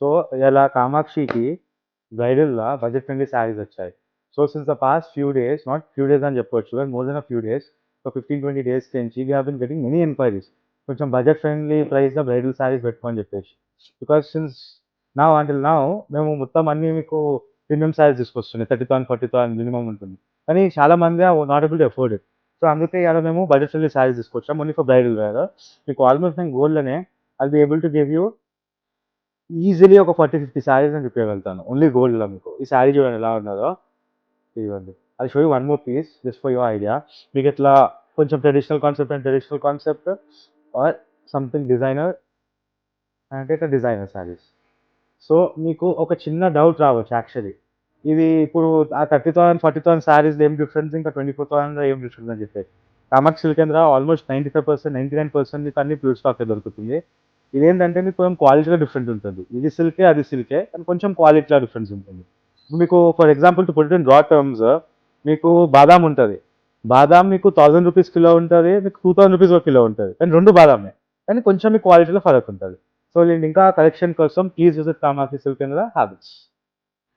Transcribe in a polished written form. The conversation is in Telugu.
సో ఇలా కామాక్షికి బ్రైడల్‌గా బడ్జెట్ ఫ్రెండ్లీ శారీస్ వచ్చాయి. So since the past few days, not few days అని చెప్పొచ్చు, but more than few days, ఒక 15-20 డేస్ నుంచి we have been getting many enquiries. కొంచెం బడ్జెట్ ఫ్రెండ్లీ ప్రైస్‌లో బ్రైడల్ శారీస్ పెట్టుకోమని చెప్పేసి. బికాజ్ సిన్స్ నౌ మేము మొత్తం అన్నీ మీకు ప్రీమియం శారీస్ తీసుకొస్తున్నాయి. 30,000, 40,000 మినిమమ్ ఉంటుంది. కానీ చాలా మంది not able to afford it. So అందుకే ఇవాళ మేము బడ్జెట్ ఫ్రెండ్లీ శారీస్ తీసుకొచ్చాం. Only for bridal wear. మీకు ఆల్మోస్ట్ నేను గోల్డ్‌లోనే I'll be able to give you easily ఒక 40-50 శారీస్ నేను చూపించగలుగుతాను. ఓన్లీ గోల్డ్‌లో మీకు. ఈ శారీ చూడండి ఎలా ఉన్నదో. ఇదిగోండి. I'll show you one more piece just for your idea. మీకు ఇట్లా కొంచెం traditional concept or something designer అంటే ఇట్లా డిజైనర్ శారీస్. సో మీకు ఒక చిన్న డౌట్ రావచ్చు యాక్చువల్లీ. ఇది ఇప్పుడు ఆ 30,000, 40,000 శారీస్‌లో ఏం డిఫరెన్స్, ఇంకా 24,000లో ఏం డిఫరెన్స్ అని చెప్పేసి. కామాక్షి సిల్కేంద్ర ఆల్మోస్ట్ 95%, 99% మీకు అన్ని ప్యూర్ స్టాకే దొరుకుతుంది. ఇదేంటంటే మీకు కొంచెం క్వాలిటీలో డిఫరెంట్ ఉంటుంది. ఇది సిల్కే, అది సిల్కే. కానీ కొంచెం క్వాలిటీలో డిఫరెన్స్ ఉంటుంది. మీకు for example to put it in రా టర్మ్స్, మీకు బాదాం ఉంటది. బాదాం మీకు ₹1000 కిలో ఉంటది. మీకు ₹2000 ఒక కిలో ఉంటది. కానీ 2 బాదామే. కానీ కొంచెం మీ క్వాలిటీలో ఫరక్ ఉంటది. సో నేను ఇంకా కలెక్షన్ కోసం please visit Kamakshi silk and habits.